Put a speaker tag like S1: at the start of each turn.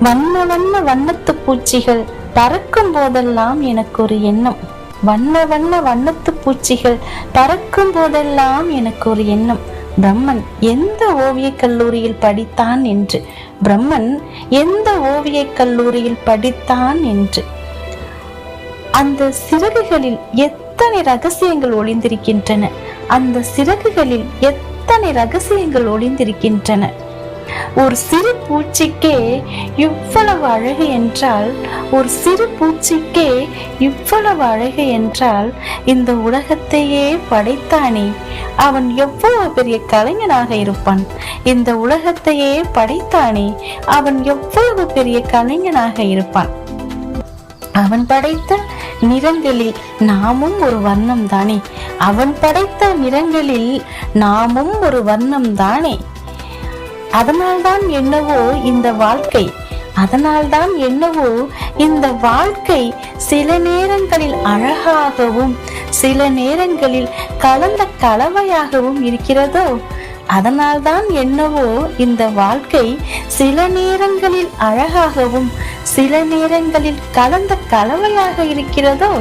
S1: வண்ண வண்ண வண்ணத்து பூச்சிகள் பறக்கும் போதெல்லாம் எனக்கு ஒரு எண்ணம். வண்ண வண்ண வண்ணத்து பூச்சிகள் பறக்கும் போதெல்லாம் எனக்கு ஒரு எண்ணம். பிரம்மன் எந்த ஓவியக் கல்லூரியில் படித்தான் என்று, பிரம்மன் எந்த ஓவியக் கல்லூரியில் படித்தான் என்று. அந்த சிறகுகளில் எத்தனை ரகசியங்கள் ஒளிந்திருக்கின்றன, அந்த சிறகுகளில் எத்தனை ரகசியங்கள் ஒளிந்திருக்கின்றன. ஒரு சிறு பூச்சிக்கே இவ்வளவு அழகு என்றால், ஒரு சிறு பூச்சிக்கே இவ்வளவு அழகு என்றால், இந்த உலகத்தையே படைத்தானே அவன் எவ்வளவு பெரிய கலைஞனாக இருப்பான். இந்த உலகத்தையே படைத்தானே அவன் எவ்வளவு பெரிய கலைஞனாக இருப்பான். அவன் படைத்த நிறங்களில் நாமும் ஒரு வண்ணம் தானே, அவன் படைத்த நிறங்களில் நாமும் ஒரு வண்ணம் தானே. அதனால்தான் என்னவோ இந்த வாழ்க்கை, அதனால்தான் என்னவோ இந்த வாழ்க்கை சில நேரங்களில் அழகாகவும் சில நேரங்களில் கலந்த கலவையாகவும் இருக்கிறதோ. அதனால்தான் என்னவோ இந்த வாழ்க்கை சில நேரங்களில் அழகாகவும் சில நேரங்களில் கலந்த கலவையாக இருக்கிறதோ.